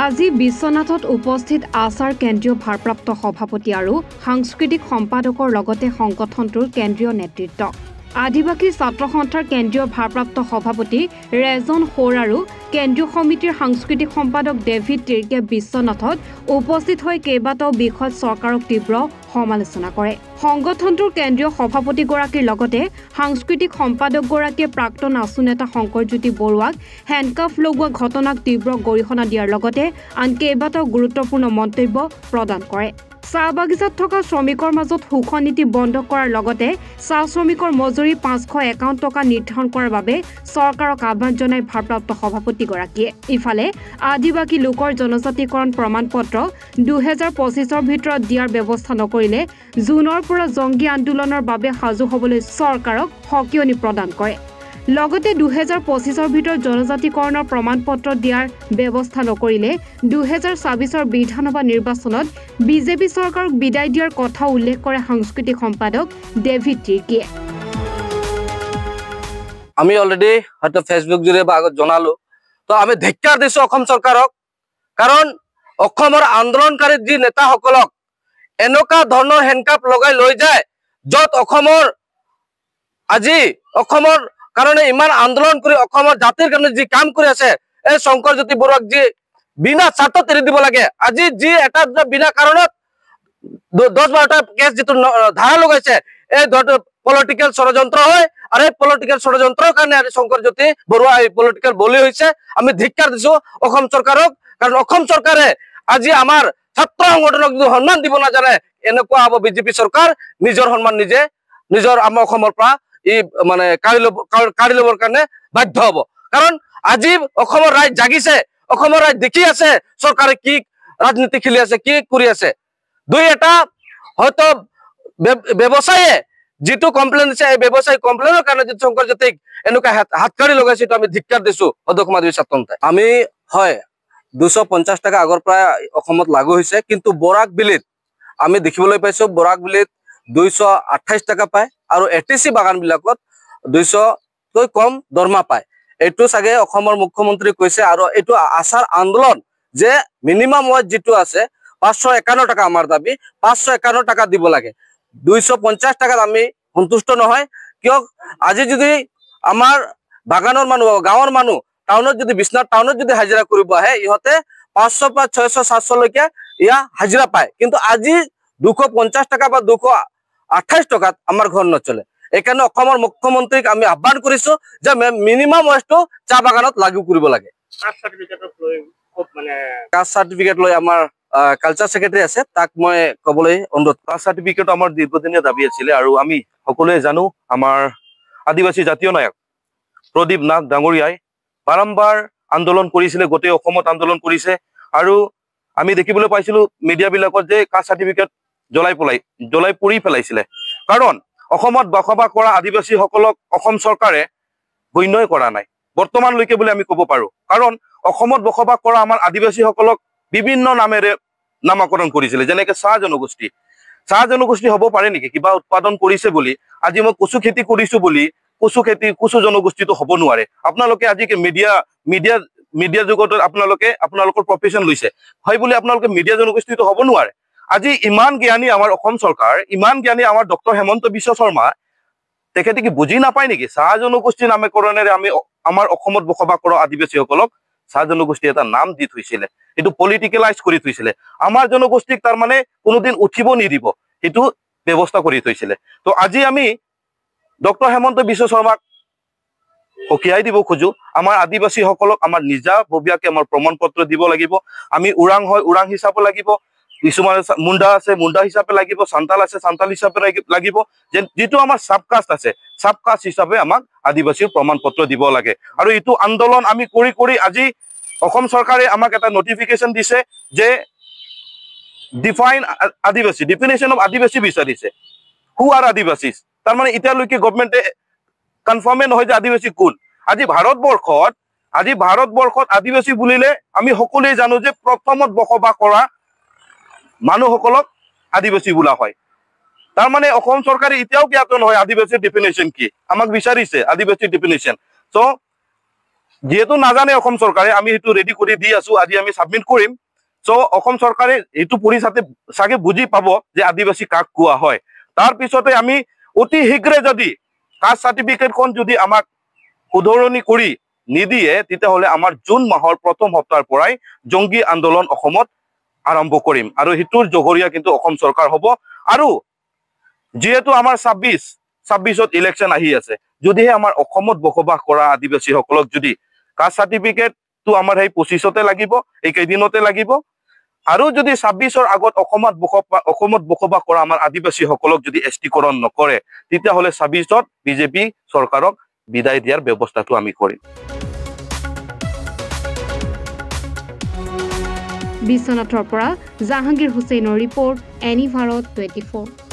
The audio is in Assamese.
আজি বিশ্বনাথত উপস্থিত আছাৰ কেন্দ্ৰীয় ভাৰপ্ৰাপ্ত সভাপতি আৰু সাংস্কৃতিক সম্পাদকৰ লগতে সংগঠনটোৰ কেন্দ্ৰীয় নেতৃত্ব আদিবাসী ছাত্ৰ সন্থাৰ কেন্দ্ৰীয় ভাৰপ্ৰাপ্ত সভাপতি ৰেজন খোৰ আৰু কেন্দ্ৰীয় সমিতিৰ সাংস্কৃতিক সম্পাদক ডেভিড তিৰ্কে বিশ্বনাথত উপস্থিত হৈ কেইবাটাও বিষয়ত চৰকাৰক তীব্ৰ সমালোচনা কৰে। সংগঠনটোৰ কেন্দ্ৰীয় সভাপতিগৰাকীৰ লগতে সাংস্কৃতিক সম্পাদকগৰাকীয়ে প্ৰাক্তন আছু নেতা শংকৰজ্যোতি বৰুৱাক হেণ্ডকাফ লগোৱা ঘটনাক তীব্ৰ গৰিহণা দিয়াৰ লগতে আন কেইবাটাও গুৰুত্বপূৰ্ণ মন্তব্য প্ৰদান কৰে। চাহ বাগিচাত থকা শ্ৰমিকৰ মাজত শোষণ নীতি বন্ধ কৰাৰ লগতে চাহ শ্ৰমিকৰ মজুৰি ৫৫১ টকা নিৰ্ধাৰণ কৰাৰ বাবে চৰকাৰক আহ্বান জনাই ভাৰপ্ৰাপ্ত সভাপতিগৰাকীয়ে। ইফালে আদিবাসী লোকৰ জনজাতিকৰণ প্ৰমাণপত্ৰ ২০২৫ৰ ভিতৰত দিয়াৰ ব্যৱস্থা নকৰিলে জুনৰ পৰা জংগী আন্দোলনৰ বাবে সাজু হ'বলৈ চৰকাৰক সকিয়নি প্ৰদান কৰে। লগতে ২০২৫ৰ ভিতৰত জনজাতিকৰণৰ প্ৰমাণপত্ৰ দিয়াৰ ব্যৱস্থা নকৰিলে ২০২৬ৰ বিধানসভা নিৰ্বাচনত বিজেপি চৰকাৰক বিদায় দিয়াৰ কথা উল্লেখ কৰে সাংস্কৃতিক সম্পাদক ডেভিড তিৰ্কিয়ে। আমি অলৰেডি হয়তো ফেচবুক জুড়ে বা আগত জনালো তো আমি ধিক্কাৰ দিছো অসম চৰকাৰক, কাৰণ অসমৰ আন্দোলনকাৰী যি নেতাসকলক এনেকুৱা ধৰণৰ হেণ্ডকাপ লগাই লৈ যায় য'ত অসমৰ আজি অসমৰ কাৰণে ইমান আন্দোলন কৰি অসমৰ জাতিৰ কাৰণে যি কাম কৰি আছে এই শংকৰজ্যোতি বৰুৱাক যি বিনা স্বাৰ্থত এৰি দিব লাগে। আজি যি এটা বিনা কাৰণত ১০-১২টা কেছ যিটো ধাৰা লগাইছে এই পলিটিকেল ষড়যন্ত্ৰ হয় আৰু এই পলিটিকেল ষড়যন্ত্ৰৰ কাৰণে আজি শংকৰজ্যোতি বৰুৱা এই পলিটিকেল বলি হৈছে। আমি ধিক্কাৰ দিছো অসম চৰকাৰক, কাৰণ অসম চৰকাৰে আজি আমাৰ ছাত্ৰ সংগঠনক যদি সন্মান দিব নাজানে এনেকুৱা হ'ব বিজেপি চৰকাৰ নিজৰ সন্মান নিজে নিজৰ আমাৰ অসমৰ পৰা মানে কাঢ়ি ল'বৰ কাৰণে বাধ্য হ'ব। কাৰণ আজি অসমৰ ৰাইজ জাগিছে, অসমৰ ৰাইজ দেখি আছে চৰকাৰে কি ৰাজনীতি খেলি আছে, কি কৰি আছে। দুই এটা হয়তো ব্যৱসায়ীয়ে যিটো কমপ্লেইন দিছে এই ব্যৱসায়ী কমপ্লেইনৰ কাৰণে যিটো শংকৰজ্যোতিক এনেকুৱা হাতকাৰি লগাইছে আমি ধিক্কাৰ দিছো অধ্যক্ষ মাধৱী ছাত্ৰসন্থাই। আমি হয় ২৫০ টকা আগৰ পৰা অসমত লাগু হৈছে, কিন্তু বৰাক বিলিত আমি দেখিবলৈ পাইছো বৰাক বিলিত ২২৮ টকা পায় আৰু এটিচি বাগান বিলাকত ২০০কৈ কম দৰমহা পায়। এইটো চাগে অসমৰ মুখ্যমন্ত্ৰী কৈছে আৰু এইটো আছাৰ আন্দোলন যে মিনিমাম ৱেজ যিটো আছে ৫৫১ টকা আমাৰ দাবী ৫৫১ টকা দিব লাগে। ২৫০ টাকাত আমি সন্তুষ্ট নহয়, কিয় আজি যদি আমাৰ বাগানৰ মানুহ গাঁৱৰ মানুহ টাউনত যদি বিশ্বনাথ টাউনত যদি হাজিৰা কৰিব আহে ইহঁতে ৫০০ পৰা ৬০০ ৭০০ লৈকে ইয়া হাজিৰা পায়, কিন্তু আজি ২৫০ টকা বা ২২৮ টকাত আমাৰ ঘৰ নচলে। এইকাৰণে অসমৰ মুখ্যমন্ত্ৰীক আমি আহ্বান কৰিছো যে মিনিমাম ৱেজটো চাহ বাগানত লাগু কৰিব লাগে। কাষ্ট চাৰ্টিফিকেট লৈ আমাৰ কালচাৰ ছেক্ৰেটাৰী আছে, তাক মই ক'বলৈ অনুৰোধ। কাষ্ট চাৰ্টিফিকেট আমাৰ দীৰ্ঘদিনীয়া দাবী আছিলে আৰু আমি সকলোৱে জানো আমাৰ আদিবাসী জাতীয় নায়ক প্ৰদীপ নাথ ডাঙৰীয়াই বাৰম্বাৰ আন্দোলন কৰিছিলে, গোটেই অসমত আন্দোলন কৰিছে আৰু আমি দেখিবলৈ পাইছিলো মিডিয়াবিলাকত যে কাষ্ট চাৰ্টিফিকেট জ্বলাই পুৰি পেলাইছিলে। কাৰণ অসমত বসবাস কৰা আদিবাসীসকলক অসম চৰকাৰে গণ্যই কৰা নাই বৰ্তমানলৈকে বুলি আমি ক'ব পাৰো। কাৰণ অসমত বসবাস কৰা আমাৰ আদিবাসীসকলক বিভিন্ন নামেৰে নামাকৰণ কৰিছিলে, যেনেকে চাহ জনগোষ্ঠী হ'ব পাৰে নেকি? কিবা উৎপাদন কৰিছে বুলি আজি মই কচু খেতি কৰিছো বুলি কচু জনগোষ্ঠীটো হ'ব নোৱাৰে। আপোনালোকে আজি মিডিয়া যুগত আপোনালোকৰ প্ৰফেশ্যন লৈছে হয় বুলি আপোনালোকে মিডিয়া জনগোষ্ঠীটো হ'ব নোৱাৰে। আজি ইমান জ্ঞানী আমাৰ অসম চৰকাৰ, ইমান জ্ঞানী আমাৰ ডক্টৰ হেমন্ত বিশ্ব শৰ্মা, তেখেতে কি বুজি নাপায় নেকি? চাহ জনগোষ্ঠীৰ নামকৰণেৰে আমি আমাৰ অসমত বসবাস কৰা আদিবাসীসকলক চাহ জনগোষ্ঠী এটা নাম দি থৈছিলে, এইটো পলিটিকেলাইজ কৰি থৈছিলে। আমাৰ জনগোষ্ঠীক তাৰমানে কোনোদিন উঠিব নিদিব সেইটো ব্যৱস্থা কৰি থৈছিলে। তো আজি আমি ডক্টৰ হেমন্ত বিশ্ব শৰ্মাক সকীয়াই দিব খোজো, আমাৰ আদিবাসীসকলক আমাৰ নিজাববীয়াকে আমাৰ প্ৰমাণ পত্ৰ দিব লাগিব। আমি ওৰাং হয় ওৰাং হিচাপে লাগিব, কিছুমান মুণ্ডা আছে মুণ্ডা হিচাপে লাগিব, চান্তাল আছে চান্তাল হিচাপে লাগিব, যিটো আমাৰ চাবকাষ্ট আছে চাবকাষ্ট হিচাপে আমাক আদিবাসীৰ প্ৰমাণ পত্ৰ দিব লাগে। আৰু এইটো আন্দোলন আমি কৰি কৰি আজি অসম চৰকাৰে আমাক এটা নটিফিকেশ্যন দিছে যে ডিফিনেশ্যন অফ আদিবাসী বিচাৰিছে। হু আৰ আদিবাসী? তাৰমানে এতিয়ালৈকে গভৰ্ণমেণ্টে কনফাৰ্মে নহয় যে আদিবাসী কোন। আজি ভাৰতবৰ্ষত আদিবাসী বুলিলে আমি সকলোৱে জানো যে প্ৰথমত বসবাস কৰা মানুহসকলক আদিবাসী বোলা হয়। তাৰমানে অসম চৰকাৰে এতিয়াও জ্ঞাত নহয় আদিবাসীৰ ডিফিনেশ্যন কি, আমাক বিচাৰিছে আদিবাসীৰ ডিফিনেশ্যন। চ' যেহেতু নাজানে অসম চৰকাৰে আমি সেইটো ৰেডি কৰি দি আছো আজি আমি সাবমিট কৰিম সো অসম চৰকাৰে এইটো পঢ়ি চাগে বুজি পাব যে আদিবাসী কাক কোৱা হয় তাৰ পিছতে আমি অতি শীঘ্ৰে যদি কাষ্ট সাৰ্টিফিকেটখন যদি আমাক শুধৰণি কৰি নিদিয়ে তেতিয়াহ'লে আমাৰ জুন মাহৰ প্ৰথম সপ্তাহৰ পৰাই জংগী আন্দোলন অসমত আৰম্ভ কৰিম আৰু হিতুৰ জগৰীয়া কিন্তু অসম চৰকাৰ হ'ব আৰু যেহেতু আমাৰ 26ত ইলেকশ্যন আহি আছে যদিহে আমাৰ অসমত বসবাস কৰা আদিবাসীসকলক যদি কাষ্ট সাৰ্টিফিকেটটো আমাৰ সেই 25তে লাগিব এই কেইদিনতে লাগিব আৰু যদি 26ৰ আগত অসমত বসবাস কৰা আমাৰ আদিবাসীসকলক যদি এছটিকৰণ নকৰে তেতিয়াহ'লে 26ত বিজেপি চৰকাৰক বিদায় দিয়াৰ ব্যৱস্থাটো আমি কৰিম বিশ্বনাথৰ পৰা জাহাংগীৰ হুছেইনৰ ৰিপৰ্ট এনি ভাৰত 24